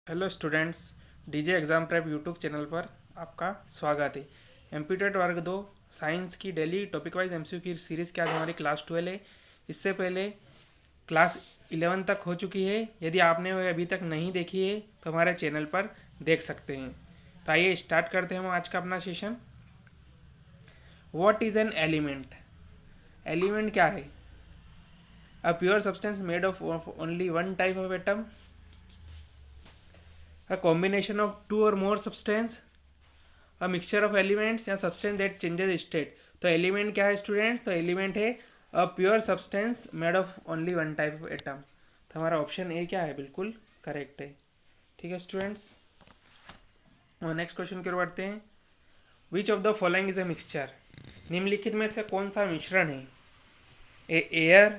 Hello students, DJ exam prep YouTube channel पर आपका स्वागत है। एमपीटेट वर्ग 2 साइंस की डेली टॉपिक वाइज एमसीक्यू की सीरीज़ की आज हमारी क्लास 12 है। इससे पहले क्लास 11 तक हो चुकी है। यदि आपने वह अभी तक नहीं देखी है तो हमारे चैनल पर देख सकते हैं। तो आइए स्टार्ट करते हैं हम आज का अपना session. What is an element? Element क्या है? अ pure substance made of only one type of atom, a combination of two or more substance, a mixture of elements या substance that changes state। तो एलिमेंट क्या है students? तो element है अ pure substance made of only one type of atom. तो हमारा option A क्या है? बिल्कुल करेक्ट है। ठीक है स्टूडेंट्स, और नेक्स्ट क्वेश्चन की ओर बढ़ते हैं। Which of the following is a mixture? निम्नलिखित में से कौन सा मिश्रण है? A air,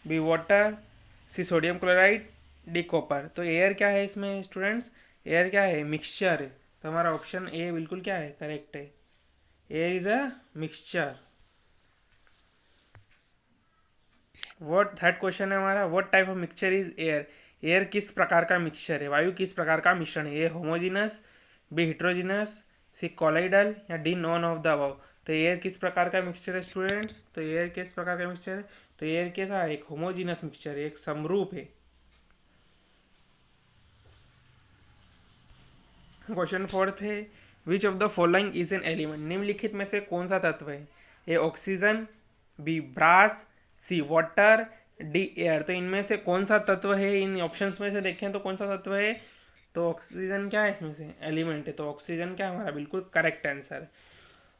B water, C sodium chloride, D copper. तो एयर क्या है इसमें स्टूडेंट्स? एयर क्या है? मिक्सचर है। तो हमारा ऑप्शन ए बिल्कुल क्या है? करेक्ट है। Air is a mixture. What third question है हमारा, what type of mixture is air? Air किस प्रकार का मिक्सचर है? वायु किस प्रकार का मिश्रण है? ए होमोजिनस, बी हिट्रोजिनस, सी कॉलाइडल या D none of the above. तो एयर किस प्रकार का मिक्सचर है स्टूडेंट्स? तो एयर किस प्रकार का मिक्सचर है? तो एयर कैसा है? एक होमोजिनस मिक्सचर है, एक समरूप है। क्वेश्चन फोर्थ है, which of the following is an element? निम्नलिखित में से कौन सा तत्व है? A oxygen, B brass, C water, D air. तो इनमें से कौन सा तत्व है? इन ऑप्शंस में से देखें तो कौन सा तत्व है? तो ऑक्सीजन क्या है इसमें से? एलिमेंट है। तो ऑक्सीजन क्या है हमारा? बिल्कुल करेक्ट आंसर।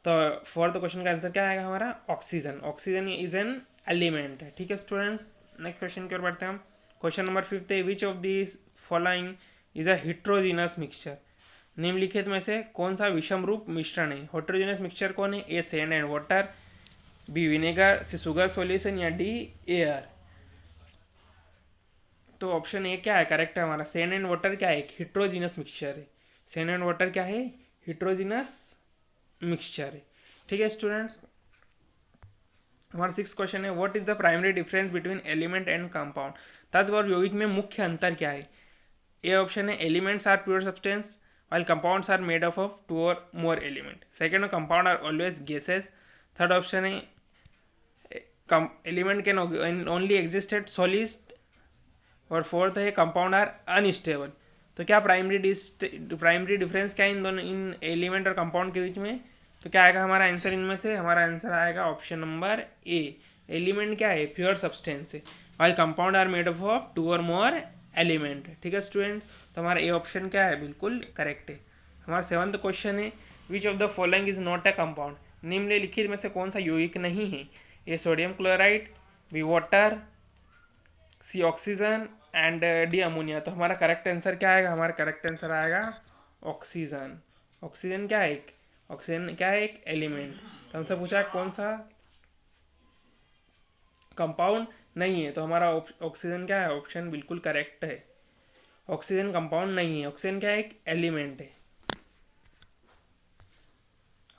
तो फोर्थ क्वेश्चन का आंसर क्या आएगा हमारा? Oxygen. Oxygen is an element है। ठीक है स्टूडेंट्स, नेक्स्ट क्वेश्चन की ओर बढ़ते हैं हम। क्वेश्चन नंबर फिफ्थ है, which of this following is a heterogeneous mixture? निम्नलिखित में से कौन सा विषम रूप मिश्रण है? हेटेरोजेनस मिक्सचर कौन है? A sand and water, B vinegar, C sugar solution या डी एयर। तो ऑप्शन ए क्या है? करेक्ट है हमारा। सैंड एंड वाटर क्या है? एक हिट्रोजिनस मिक्सचर है। सैंड एंड वाटर क्या है? हिट्रोजिनस मिक्सचर है। ठीक है स्टूडेंट्स, हमारा सिक्स क्वेश्चन है, what is the primary difference between element and compound? तत्व और यौगिक में मुख्य अंतर क्या है? ए ऑप्शन है, elements are pure substance while compounds are made up of two or more element। second, compound are always gases। third option है, element can only exist at solids। और फोर्थ है, कंपाउंड आर अनस्टेबल। तो क्या primary difference क्या है इन दोनों, इन element और compound के बीच में? तो क्या आएगा हमारा आंसर इनमें से? हमारा आंसर आएगा ऑप्शन नंबर ए। एलिमेंट क्या है? प्योर सब्सटेंस है, while compound are made up of two or more element. ठीक है स्टूडेंट्स, तो हमारा ए ऑप्शन क्या है? बिल्कुल करेक्ट है। हमारा सेवंथ क्वेश्चन है, which of the following is not a compound? निम्नलिखित में से कौन सा यौगिक नहीं है? A sodium chloride, B water, C oxygen and D ammonia. तो हमारा करेक्ट आंसर क्या आएगा? हमारा करेक्ट आंसर आएगा ऑक्सीजन। ऑक्सीजन क्या है? ऑक्सीजन क्या है? एक एलिमेंट। तो हमसे पूछा कौन सा कंपाउंड नहीं है, तो हमारा ऑक्सीजन क्या है? ऑप्शन बिल्कुल करेक्ट है। ऑक्सीजन कंपाउंड नहीं है, ऑक्सीजन क्या है? एक एलिमेंट है।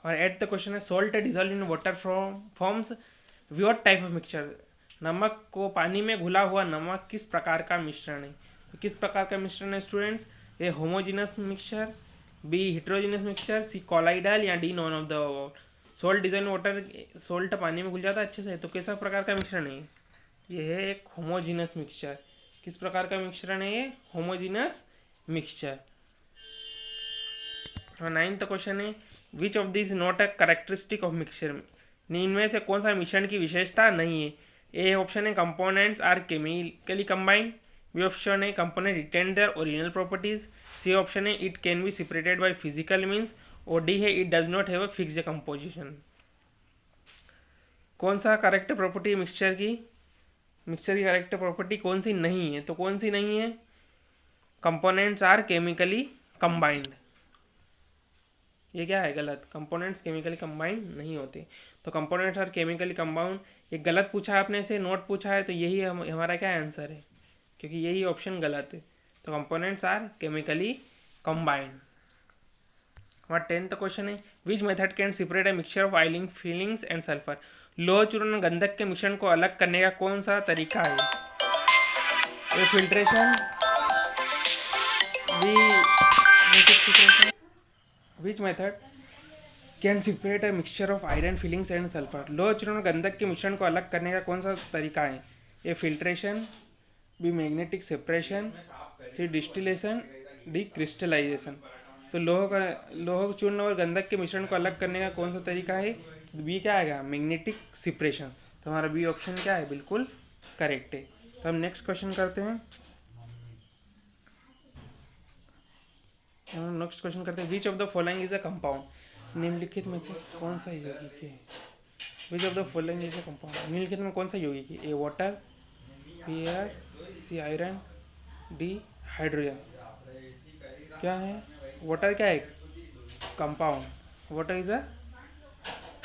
और एट द क्वेश्चन है, salt dissolve in water forms what type of mixture? नमक को पानी में घुला हुआ नमक किस प्रकार का मिश्रण है? तो किस प्रकार का मिश्रण है students? A homogeneous mixture, B heterogeneous mixture, C colloidal या D none of the. Salt dissolve in water, salt पानी में घुल जाता है अच्छे से, तो कैसा प्रकार का मिश्रण है? ये है एक होमोजिनस मिक्सचर। किस प्रकार का मिश्रण है ये? Homogeneous mixture. और नाइन्थ क्वेश्चन है, which of this not a characteristic of mixture? इनमें से कौन सा मिश्रण की विशेषता नहीं है? ए ऑप्शन है, components are chemically combined. B option है, component retain their original properties. C option है, it can be separated by physical means. और डी है, it does not have a fixed composition. कौन सा करेक्ट प्रॉपर्टी मिक्सचर की? Mixture की correct property कौन सी नहीं है? तो कौन सी नहीं है? Components are chemically combined. ये क्या है? गलत। कंपोनेंट्स केमिकली कंबाइंड नहीं होते। तो कंपोनेंट्स आर केमिकली कंबाउंड, ये गलत पूछा है आपने से, नोट पूछा है, तो यही हमारा क्या आंसर है, क्योंकि यही ऑप्शन गलत है। तो कंपोनेंट्स आर केमिकली कंबाइंड। हमारा टेंथ क्वेश्चन है, which method can separate a mixture of iron filings and sulphur? लोह चूर्ण गंधक के मिश्रण को अलग करने का कौन सा तरीका है? A filtration, we make it separation. Which method can separate a mixture of iron filings and sulphur? लोह चूर्ण गंधक के मिश्रण को अलग करने का कौन सा तरीका है? A filtration, B magnetic separation, C distillation, D crystallisation. तो लोह चूर्ण और गंधक के मिश्रण को अलग करने का कौन सा तरीका है? बी क्या आएगा? Magnetic separation. तो हमारा बी ऑप्शन क्या है? बिल्कुल करेक्ट है। तो हम नेक्स्ट क्वेश्चन करते हैं। Which of the following is a compound? निम्नलिखित में से कौन सा यौगिक है? Which of the following is a compound? निम्नलिखित में कौन सा यौगिक है? A water, B air, C iron, D hydrogen. क्या है? वाटर क्या है? Compound. Water is a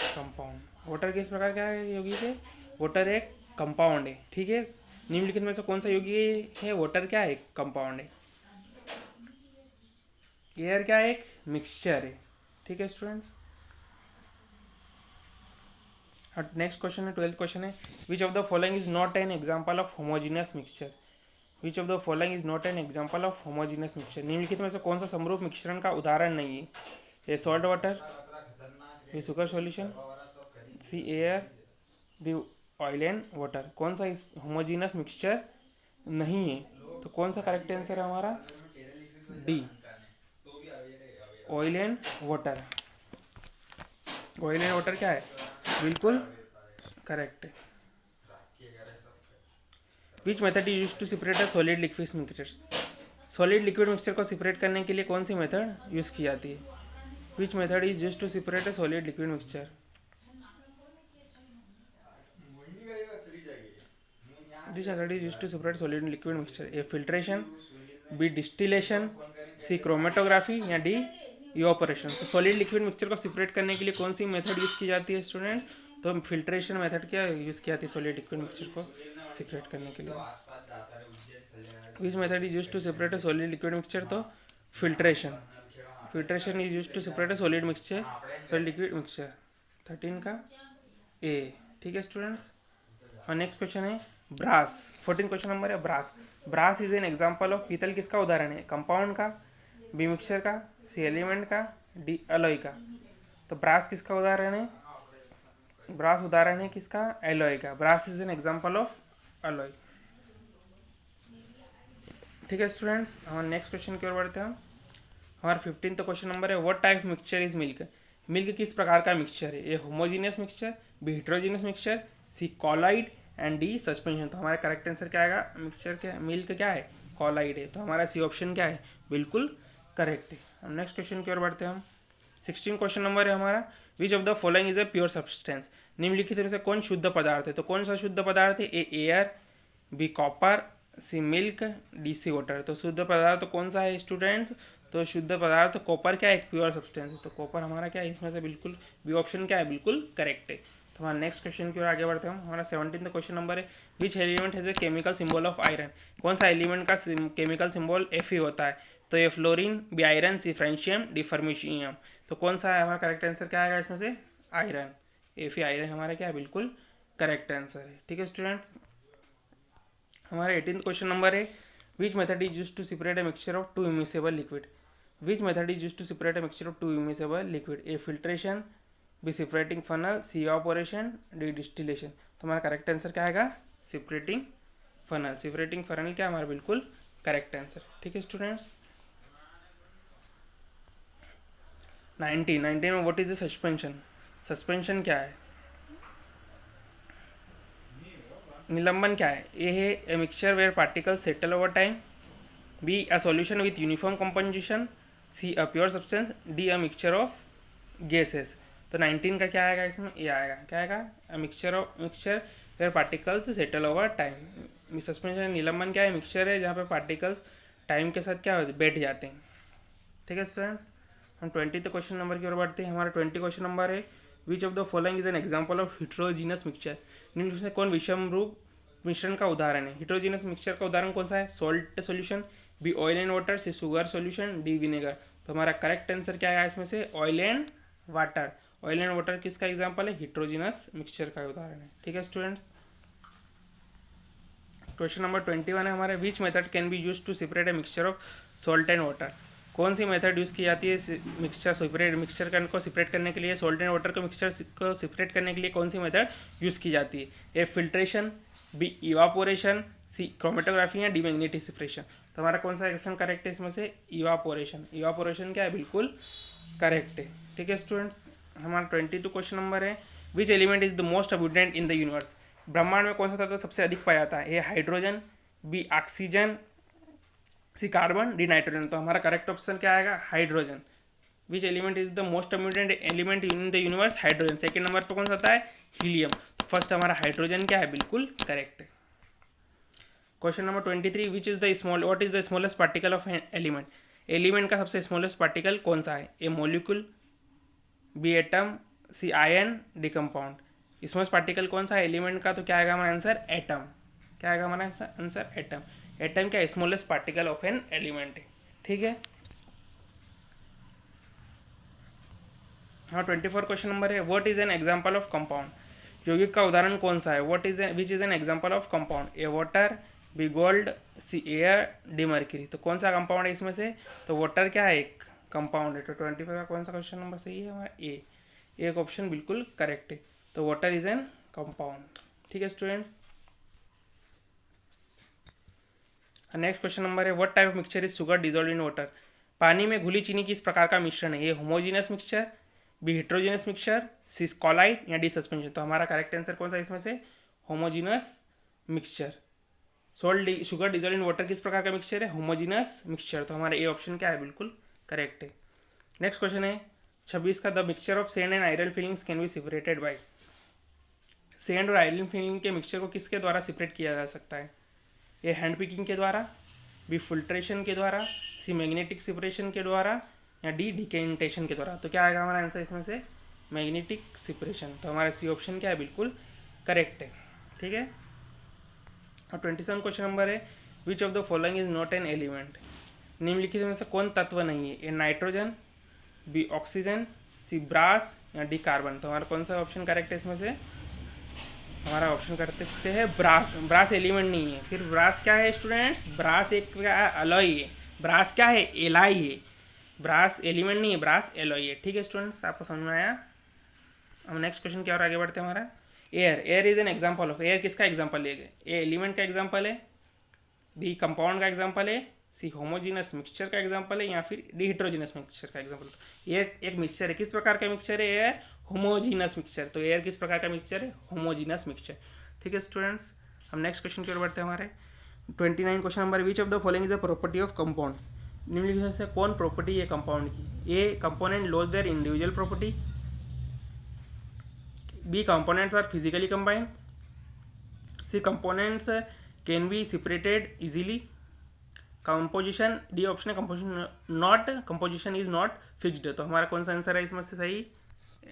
compound. Water किस प्रकार का है यौगिक है? वाटर एक कंपाउंड है। ठीक है। निम्नलिखित में से कौन सा यौगिक है? वाटर क्या है? कंपाउंड है। एयर क्या है? एक मिक्सचर है। ठीक है स्टूडेंट्स। नेक्स्ट क्वेश्चन है, 12th क्वेश्चन है। Which of the following is not N example of homogeneous mixture? Which of the following is not N example of homogeneous mixture? निम्नलिखित में से कौन सा समरूप मिश्रण का उदाहरण नहीं है? A salt water, B sugar solution, C air, D oil and water. कौन सा इस होमोजीनियस मिक्सचर नहीं है? तो कौन सा करेक्ट आंसर है हमारा? D oil and water. Oil and water क्या है? बिल्कुल करेक्ट है। Which method is use to separate a solid liquid mixture? Solid liquid mixture को सेपरेट करने के लिए कौन सी मेथड यूज की जाती है? Which method is use to separate a solid liquid mixture? This method is use to separate solid liquid mixture. A filtration, B distillation, C chromatography या डी इवापोरेशन। तो सॉलिड लिक्विड मिक्सचर को separate करने के लिए कौन सी method use की जाती है स्टूडेंट्स? तो फिल्ट्रेशन मेथड क्या यूज की जाती है सॉलिड लिक्विड मिक्सचर को सेपरेट करने के लिए? Which method is use to separate a solid liquid mixture? तो filtration. Filtration is use to separate a solid mixture, solid liquid mixture. 13 का ए। ठीक है स्टूडेंट्स। और नेक्स्ट क्वेश्चन है ब्रास। 14 क्वेश्चन नंबर है brass. Brass is an example of. पीतल किसका उदाहरण है? कंपाउंड का, बी मिक्सचर का, सी एलिमेंट का, डी अलॉय का। तो ब्रास किसका उदाहरण है? ब्रास उदाहरण है किसका? एलॉय का। Brass is an example of alloy. ठीक है स्टूडेंट्स। हमारे नेक्स्ट क्वेश्चन की ओर बढ़ते हैं। हमारा 15 क्वेश्चन नंबर है what type mixture is milk? Milk किस प्रकार का मिक्सचर है? A homogeneous mixture, B heterogeneous mixture, C colloid and D suspension. तो हमारा करेक्ट आंसर क्या आएगा? मिक्सचर क्या, मिल्क क्या है? कॉलाइड है। तो हमारा सी ऑप्शन क्या है? बिल्कुल करेक्ट है। हम नेक्स्ट क्वेश्चन की ओर बढ़ते हैं। हम 16 क्वेश्चन नंबर है हमारा विच of the following is a pure substance? निम्नलिखित में से कौन शुद्ध पदार्थ है? तो कौन सा शुद्ध पदार्थ है? A air, B copper, C milk, D C water. तो शुद्ध पदार्थ तो कौन सा है स्टूडेंट्स? तो शुद्ध पदार्थ कॉपर क्या है? एक प्योर सब्सटेंस है। तो कॉपर हमारा क्या है? इसमें से बिल्कुल बी ऑप्शन क्या है? बिल्कुल करेक्ट है। तो हमारा नेक्स्ट क्वेश्चन की ओर आगे बढ़ते हैं। हमारा 17 क्वेश्चन नंबर है which element has a chemical symbol of iron? कौन सा एलिमेंट का केमिकल सिंबल एफ ही होता है? तो ए फ्लोरीन, बी आयरन, सी फ्रेंशियम, डी फर्मिशियम। तो कौन सा है हमारा करेक्ट आंसर? क्या आएगा इसमें से? आयरन। एफ ही आयरन हमारा क्या है? बिल्कुल करेक्ट आंसर है। ठीक है स्टूडेंट्स। हमारा 18 क्वेश्चन नंबर है which method is use to separate a mixture of two immiscible liquid? Which method is use to separate a mixture of two immiscible liquid? A filtration, B separating funnel, C evaporation, D distillation. तो हमारा correct answer क्या आएगा? Separating funnel. Separating funnel क्या हमारा? बिल्कुल correct answer. ठीक है students. 19 में what is the suspension? Suspension क्या है? निलंबन क्या है? ए है a mixture where particle settle over time, B a solution with uniform composition, C a pure substance, D a mixture of gases. तो 19 का क्या आएगा इसमें? ए आएगा। क्या आएगा? A mixture where particles settle over time. Suspension निलंबन क्या है? मिक्सचर है जहाँ पे पार्टिकल्स टाइम के साथ क्या बैठ जाते हैं। ठीक है स्टूडेंट्स। हम 20 क्वेश्चन नंबर की ओर बढ़ते हैं। हमारा 20 क्वेश्चन नंबर है which of the following is an example of heterogeneous mixture? निम्न से कौन विषम रूप मिश्रण का उदाहरण है? हिट्रोजीनस मिक्सचर का उदाहरण कौन सा है? Salt solution, B oil and water, C sugar solution, D vinegar. तो हमारा करेक्ट आंसर क्या आएगा इसमें से? Oil and water. Oil and water किसका एग्जाम्पल है? हिट्रोजीनस मिक्सचर का उदाहरण है। ठीक है स्टूडेंट्स। क्वेश्चन नंबर 21 है हमारे which method can be use to separate a mixture of salt and water. कौन सी मेथड यूज़ की जाती है मिक्सचर को सेपरेट करने के लिए, सॉल्ट एंड वाटर को मिक्सचर को सेपरेट करने के लिए कौन सी मेथड यूज़ की जाती है? A filtration, B evaporation, C chromatography या डी मैग्नेटिसिफिकेशन। तो हमारा कौन सा क्वेश्चन करेक्ट है इसमें से? इवापोरेशन। इवापोरेशन क्या है? बिल्कुल करेक्ट है। ठीक है स्टूडेंट्स, हमारा 22 क्वेश्चन नंबर है, which element is the most abundant in the universe? ब्रह्मांड में कौन सा तत्व सबसे अधिक पाया जाता है? A hydrogen, B oxygen, C carbon, D nitrogen. तो हमारा करेक्ट ऑप्शन क्या आएगा? Hydrogen. Which element is the most abundant element in the universe? Hydrogen. Second number पर कौन सा आता है? हीलियम। तो फर्स्ट हमारा हाइड्रोजन क्या है? बिल्कुल करेक्ट है। Question number 23, which is the small what is the smallest particle of element? Element का सबसे स्मॉलेस्ट पार्टिकल कौन सा है? A molecule, B atom, C ion, D compound. Smallest particle कौन सा है एलिमेंट का? तो क्या आएगा हमारा आंसर? एटम। क्या आएगा हमारा आंसर? एटम। एटम क्या smallest particle of an element है। ठीक है। हाँ, 24 क्वेश्चन नंबर है, what is an example of compound? यौगिक का उदाहरण कौन सा है? Which is an example of compound? A water, B gold, C air, D mercury. तो कौन सा कंपाउंड है इसमें से? तो वाटर क्या है? एक कंपाउंड है। तो 24 का कौन सा क्वेश्चन नंबर सही है हमारा? ए। एक ऑप्शन बिल्कुल करेक्ट है। तो वाटर इज एन कंपाउंड। ठीक है स्टूडेंट्स। नेक्स्ट क्वेश्चन नंबर है, what type of mixture is sugar dissolve in water? पानी में घुली चीनी किस प्रकार का मिश्रण है? ये homogeneous mixture, B heterogeneous mixture, C colloid या डी सस्पेंशन। तो हमारा करेक्ट आंसर कौन सा इसमें से? Homogeneous mixture. Sugar dissolve in water किस प्रकार का मिक्सचर है? Homogeneous mixture. तो हमारा ए ऑप्शन क्या है? बिल्कुल करेक्ट है। नेक्स्ट क्वेश्चन है 26 का, the mixture of sand and iron filings can be separated bye? Sand और आयरन फिलिंग के मिक्सचर को किसके द्वारा सेपरेट किया जा सकता है? ए हैंड पिकिंग के द्वारा, बी फिल्ट्रेशन के द्वारा, सी मैग्नेटिक सेपरेशन के द्वारा या डी डिकेंटेशन के द्वारा। तो क्या आएगा हमारा आंसर इसमें से? Magnetic separation. तो हमारा सी ऑप्शन क्या है? बिल्कुल करेक्ट है। ठीक है। और 27 क्वेश्चन नंबर है, which of the following is not N element? निम्नलिखित में से कौन तत्व नहीं है? A nitrogen, B oxygen, C brass या डी कार्बन। तो हमारा कौन सा ऑप्शन करेक्ट है इसमें से? हमारा ऑप्शन करते हैं ब्रास। ब्रास एलिमेंट नहीं है। फिर ब्रास क्या है स्टूडेंट्स? ब्रास एक अलॉय है। ब्रास क्या है? एलाई है। ब्रास एलिमेंट नहीं है, ब्रास एलॉय है। ठीक है स्टूडेंट्स, आपको समझ में आया? हम नेक्स्ट क्वेश्चन की ओर आगे बढ़ते हैं। हमारा air. Air is an example of. Air किसका एग्जाम्पल लेंगे? ए एलिमेंट का एग्जाम्पल है, बी कंपाउंड का एग्जाम्पल है, सी होमोजीनस मिक्सचर का एग्जाम्पल है या फिर डी हेट्रोजीनस मिक्सचर का एग्जाम्पल। एयर एक मिक्सचर है। किस प्रकार का मिक्सचर है? Air homogeneous mixture. तो एयर किस प्रकार का मिक्सचर है? Homogeneous mixture. ठीक है स्टूडेंट्स, हम नेक्स्ट क्वेश्चन की ओर बढ़ते हैं। हमारे 29 question number, which of the following is the property of compound? निम्नलिखित से कौन प्रॉपर्टी है कंपाउंड की? A component loss their individual property, B components are physically combined, C components can be separated easily, composition, D option है composition is not fixed. तो हमारा कौन सा आंसर है इसमें से सही?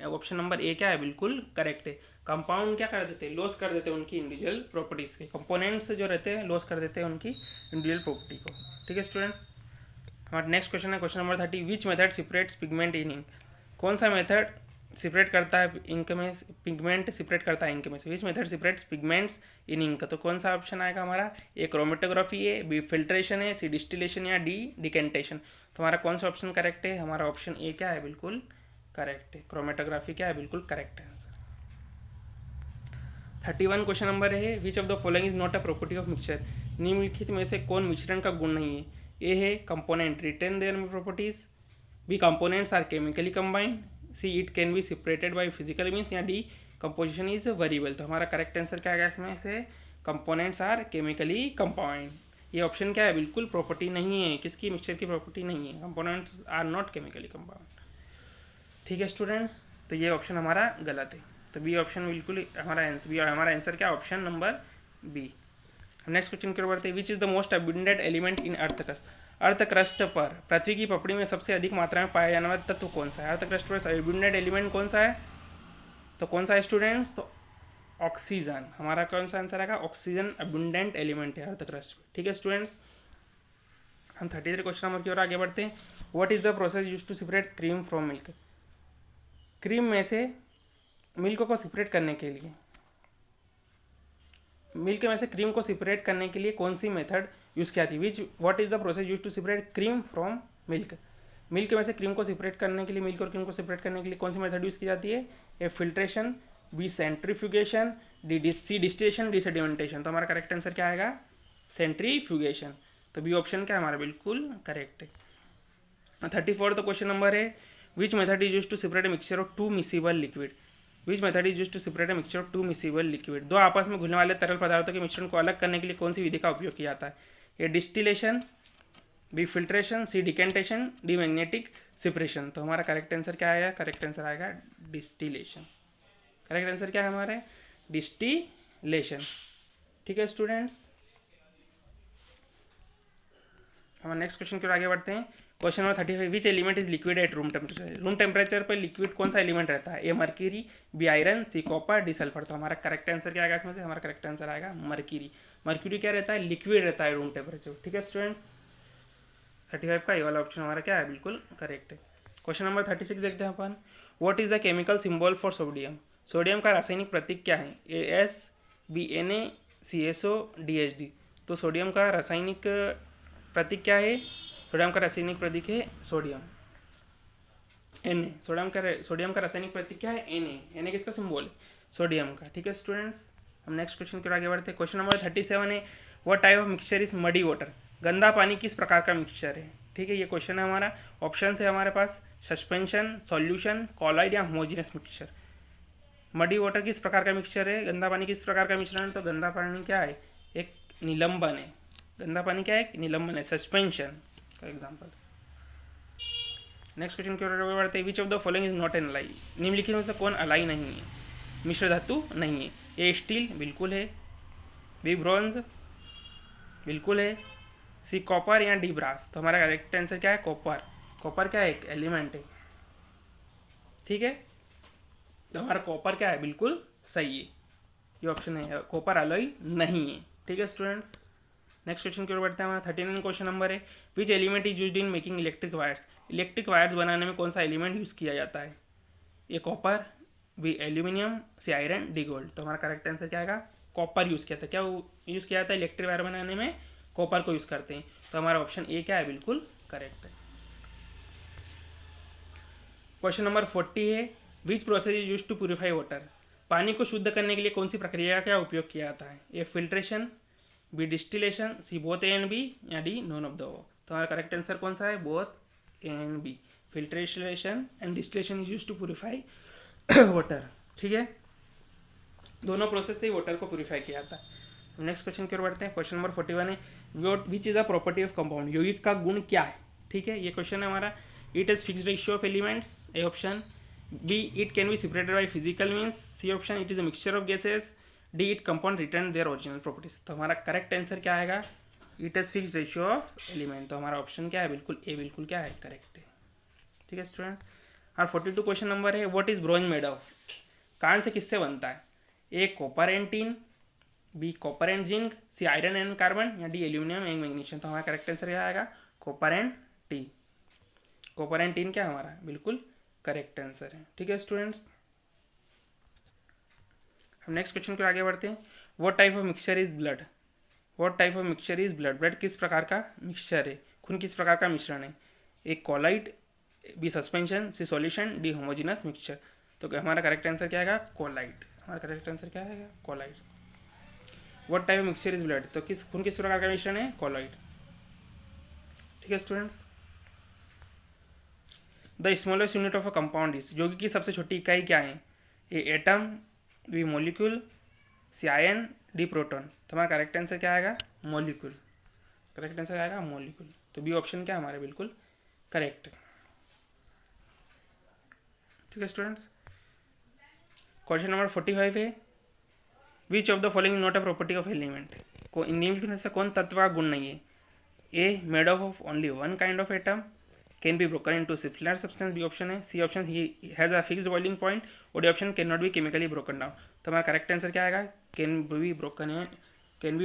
ऑप्शन नंबर ए क्या है? बिल्कुल करेक्ट है। कंपाउंड क्या कर देते हैं? लॉस कर देते हैं उनकी इंडिविजुअल प्रॉपर्टीज के। कंपोनेंट्स जो रहते हैं लॉस कर देते हैं उनकी इंडिविजुअल प्रॉपर्टी को। ठीक है स्टूडेंट्स, हमारा नेक्स्ट क्वेश्चन है question number 30, which method separates pigment in ink? कौन सा मेथड सेपरेट करता है इंक में? पिगमेंट सेपरेट करता है इंक में से। Which method separates pigments in ink? तो कौन सा ऑप्शन आएगा हमारा? ए क्रोमेटोग्राफी है, बी फिल्ट्रेशन है, सी डिस्टिलेशन या डी डिकेंटेशन। तो हमारा कौन सा ऑप्शन करेक्ट है? हमारा ऑप्शन ए क्या है? बिल्कुल करेक्ट है। क्रोमेटोग्राफी क्या है? बिल्कुल करेक्ट है आंसर। 31 क्वेश्चन नंबर है, which of the following is not a property of mixture? निम्नलिखित में से कौन मिश्रण का गुण नहीं है? ए है component retain their properties, B components are chemically combined, C it can be separated by physical means या डी कंपोजिशन इज वेरिएबल। तो हमारा करेक्ट आंसर क्या आएगा इसमें से? Components are chemically combined. ये ऑप्शन क्या है? बिल्कुल प्रॉपर्टी नहीं है। किसकी? मिक्सचर की प्रॉपर्टी नहीं है। Components are not chemically combined. ठीक है स्टूडेंट्स, तो ये ऑप्शन हमारा गलत है। तो बी ऑप्शन बिल्कुल हमारा आंसर क्या? Option number B. Next question की ओर बढ़ते हैं, which is the most abundant element in earth crust? Earth crust पर पृथ्वी की पपड़ी में सबसे अधिक मात्रा में पाया जाने वाला तत्व कौन सा है? अर्थ क्रस्ट पर अबंडेंट एलिमेंट कौन सा है? तो कौन सा है स्टूडेंट्स? तो ऑक्सीजन। हमारा कौन सा आंसर आएगा? ऑक्सीजन अबंडेंट एलिमेंट है अर्थ क्रस्ट पर। ठीक है स्टूडेंट्स, हम 33 क्वेश्चन नंबर की ओर आगे बढ़ते हैं। What is the process use to separate cream from milk? Cream में से मिल्क को सेपरेट करने के लिए, मिल्क में से क्रीम को सेपरेट करने के लिए कौन सी मेथड यूज़ किया थी। What is the process use to separate cream from milk. Milk में से क्रीम को सेपरेट करने के लिए, मिल्क और क्रीम को सेपरेट करने के लिए कौन सी मेथड यूज़ की जाती है? A filtration, B centrifugation, C distillation, D sedimentation. तो हमारा करेक्ट आंसर क्या आएगा? सेंट्रीफ्यूगेशन। तो बी ऑप्शन क्या हमारा बिल्कुल करेक्ट है। 34 क्वेश्चन नंबर है, which method is use to separate a mixture of two miscible liquid. Which method is use to separate a mixture of two miscible liquid. दो आपस में घुलने वाले तरल पदार्थों के मिश्रण को अलग करने के लिए कौन सी विधि का उपयोग किया जाता है? ए डिस्टिलेशन, बी फिल्ट्रेशन, सी डिकेंटेशन, डी मैग्नेटिक सेपरेशन। तो हमारा करेक्ट आंसर क्या आएगा? करेक्ट आंसर आएगा डिस्टिलेशन। करेक्ट आंसर क्या है हमारे? डिस्टिलेशन। ठीक है स्टूडेंट्स, हम नेक्स्ट क्वेश्चन की ओर आगे बढ़ते हैं। Question number 35, which element is liquid at room temperature. Room temperature पर लिक्विड कौन सा एलिमेंट रहता है? A mercury, B iron, C copper, D sulphur. तो हमारा करेक्ट आंसर क्या आएगा इसमें से? हमारा करेक्ट आंसर आएगा मर्क्यूरी। मर्क्यूरी क्या रहता है? लिक्विड रहता है रूम टेम्परेचर। ठीक है स्टूडेंट्स, 35 का ये वाला ऑप्शन हमारा क्या है? बिल्कुल करेक्ट है। क्वेश्चन नंबर 36 देखते हैं अपन। What is the chemical symbol for sodium. Sodium का रासायनिक प्रतीक क्या है? A S, B N A, C S O, D H D. तो सोडियम का रासायनिक प्रतीक क्या है? सोडियम का रासायनिक प्रतीक है सोडियम, एन ए। सोडियम का रासायनिक प्रतीक क्या है? N A. एन ए किसका सिंबल है? सोडियम का। ठीक है स्टूडेंट्स, हम नेक्स्ट क्वेश्चन की ओर आगे बढ़ते हैं। क्वेश्चन नंबर 37 है, what type of mixture is muddy water. गंदा पानी किस प्रकार का मिक्सचर है? ठीक है, ये क्वेश्चन है हमारा। ऑप्शन है हमारे पास सस्पेंशन, सॉल्यूशन, कॉलॉइड या होमोजीनियस मिक्सचर। मडी वाटर किस प्रकार का मिक्सचर है? गंदा पानी किस प्रकार का मिश्रण है? तो गंदा पानी क्या है? एक निलंबन है। गंदा पानी क्या है? एक निलंबन है, सस्पेंशन का एग्जाम्पल। नेक्स्ट क्वेश्चन की ओर बढ़ते हैं। Which of the following is not an alloy. निम्नलिखित में से कौन अलाई नहीं है? मिश्र धातु नहीं है। ए स्टील बिल्कुल है, बी ब्रॉन्ज बिल्कुल है, सी कॉपर या डी ब्रास। तो हमारा करेक्ट आंसर क्या है? कॉपर। कॉपर क्या है? एक एलिमेंट है। ठीक है, तो हमारा कॉपर क्या है? बिल्कुल सही है, ये ऑप्शन है, कॉपर अलॉय नहीं है। ठीक है स्टूडेंट्स, नेक्स्ट क्वेश्चन की ओर बढ़ते हैं। हमारा 39 क्वेश्चन नंबर है, which element is used in making electric wires. Electric wires बनाने में कौन सा एलिमेंट यूज़ किया जाता है? A copper, B aluminium, C iron, D gold. तो हमारा करेक्ट आंसर क्या आएगा? कॉपर यूज़ किया था। क्या यूज़ किया जाता है इलेक्ट्रिक वायर बनाने में? कॉपर को यूज़ करते हैं। तो हमारा ऑप्शन ए क्या है? बिल्कुल करेक्ट है। क्वेश्चन नंबर 40 है, which process is use to purify water. पानी को शुद्ध करने के लिए कौन सी प्रक्रिया का उपयोग किया जाता है? A filtration, B distillation, C both A and B, या D none of the above. तो हमारा करेक्ट आंसर कौन सा है? Both A and B. Filtration and distillation is use to purify water. ठीक है, दोनों प्रोसेस से ही वाटर को प्यूरिफाई किया जाता है। नेक्स्ट क्वेश्चन की ओर बढ़ते हैं। क्वेश्चन नंबर 41 है, which is the property of compound. यौगिक का गुण क्या है? ठीक है, ये क्वेश्चन है हमारा। It is fixed ratio of elements, A option. B it can be separated by physical means, C option. It is a mixture of gases, D it compound return their original properties. तो हमारा correct answer क्या आएगा? It is fixed ratio of element. तो हमारा option क्या है? बिल्कुल ए, बिल्कुल क्या है? करेक्ट है। ठीक है स्टूडेंट्स, और 42 क्वेश्चन नंबर है, what is bronze made of. कांच से किससे बनता है? A copper and tin, B copper and zinc, C iron and carbon, या डी एल्यूमिनियम एंड मैग्नीशियम। तो हमारा करेक्ट आंसर क्या आएगा? Copper and tin. Copper and tin क्या हमारा? बिल्कुल करेक्ट आंसर है। ठीक है स्टूडेंट्स, हम नेक्स्ट क्वेश्चन को आगे बढ़ते हैं। What type of mixture is blood. What type of mixture is blood. Blood किस प्रकार का मिक्सचर है? खून किस प्रकार का मिश्रण है? ए कॉलाइड, बी सस्पेंशन, सी सॉल्यूशन, डी होमोजिनस मिक्सचर। तो हमारा करेक्ट आंसर क्या आएगा? कॉलाइड। हमारा करेक्ट आंसर क्या आएगा? Colloid. What type of mixture is blood. तो खून किस प्रकार का मिश्रण है? कॉलाइड। ठीक है students, the smallest unit of a compound is. यौगिक की सबसे छोटी इकाई क्या है? ए एटम, बी मॉलिक्यूल, सी आयन, डी प्रोटॉन। तो हमारा करेक्ट आंसर क्या आएगा? मॉलिक्यूल। करेक्ट आंसर आएगा मॉलिक्यूल। तो बी ऑप्शन क्या हमारे? बिल्कुल करेक्ट। ठीक है स्टूडेंट्स, क्वेश्चन नंबर 45 है, which of the following not a property of element. को निम्नलिखित में से कौन तत्व का गुण नहीं है? A made of only one kind of atom, can be broken into similar substance, B option है। सी ऑप्शन ही has a fixed boiling point, और D option can not be chemically broken down. तो हमारा correct answer क्या आएगा? Can be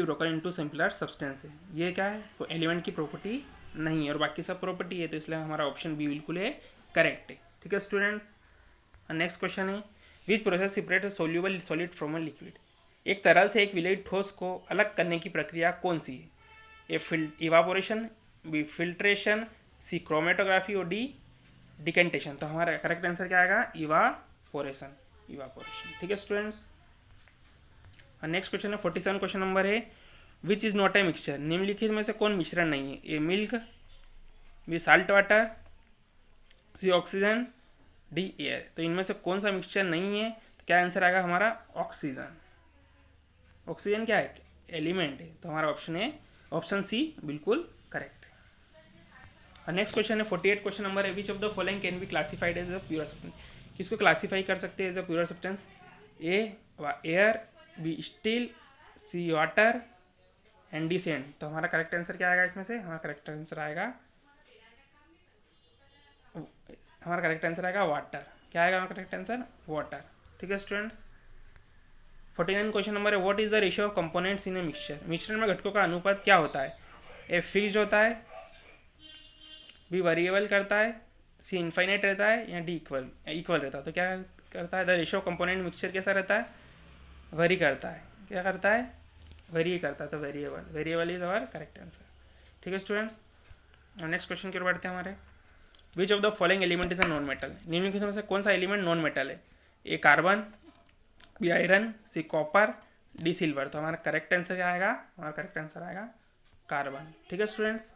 broken into similar substance है। ये क्या है? वो एलिमेंट की प्रॉपर्टी नहीं है, और बाकी सब प्रॉपर्टी है, तो इसलिए हमारा ऑप्शन बी बिल्कुल है करेक्ट है। ठीक है स्टूडेंट्स, नेक्स्ट क्वेश्चन है, which process separate soluble solid from a liquid. एक तरल से एक विलयित ठोस को अलग करने की प्रक्रिया कौन सी है? इवापोरेशन, बी फिल्ट्रेशन, सी क्रोमेटोग्राफी और डी डिकेंटेशन। तो हमारा करेक्ट आंसर क्या आएगा? इवापोरेशन। इवापोरेशन। ठीक है स्टूडेंट्स। नेक्स्ट क्वेश्चन है 47 क्वेश्चन नंबर है, which is not a mixture. निम्नलिखित में से कौन मिश्रण नहीं है? ए milk, B salt water, C oxygen, D air. तो इनमें से कौन सा मिक्सचर नहीं है? तो क्या आंसर आएगा हमारा? ऑक्सीजन। ऑक्सीजन क्या है? एलिमेंट है। तो हमारा ऑप्शन है ऑप्शन सी बिल्कुल करेक्ट है। नेक्स्ट क्वेश्चन है 48 क्वेश्चन नंबर है, which of the following can be classified as a pure substance. किसको क्लासीफाई कर सकते हैं as a pure substance? A air, B steel, C water and D sand. तो हमारा करेक्ट आंसर क्या आएगा इसमें से? हमारा करेक्ट आंसर आएगा वाटर। क्या आएगा हमारा करेक्ट आंसर? वाटर। ठीक है स्टूडेंट्स। 49 क्वेश्चन नंबर है, what is the ratio of components in a mixture. मिश्रण में घटकों का अनुपात क्या होता है? ए फिक्स्ड होता है, बी वेरिएबल करता है, सी इनफाइनाइट रहता है, या डी इक्वल रहता है। तो क्या करता है? The ratio of component mixture कैसा रहता है? वेरी करता है। क्या करता है? वेरी करता है। तो variable is our correct answer. ठीक है स्टूडेंट्स। नेक्स्ट क्वेश्चन की ओर बढ़ते हैं हमारे, which of the following element is a non metal. निम्नलिखित में से कौन सा एलिमेंट नॉन मेटल है? A carbon, B iron, C copper, D silver. तो हमारा करेक्ट आंसर क्या आएगा? हमारा करेक्ट आंसर आएगा कार्बन। ठीक है स्टूडेंट्स।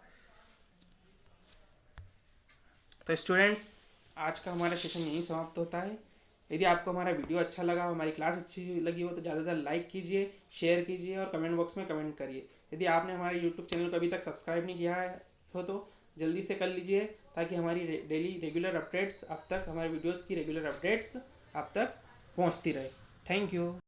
तो स्टूडेंट्स आज का हमारा सेशन यहीं समाप्त होता है। यदि आपको हमारा वीडियो अच्छा लगा, हमारी क्लास अच्छी लगी हो, तो ज़्यादा से ज़्यादा लाइक कीजिए, शेयर कीजिए और कमेंट बॉक्स में कमेंट करिए। यदि आपने हमारे यूट्यूब चैनल को अभी तक सब्सक्राइब नहीं किया है तो जल्दी से कर लीजिए, ताकि हमारी डेली रेगुलर अपडेट्स आप तक, हमारे वीडियोज़ की रेगुलर अपडेट्स आप तक पहुँचती रहे। Thank you.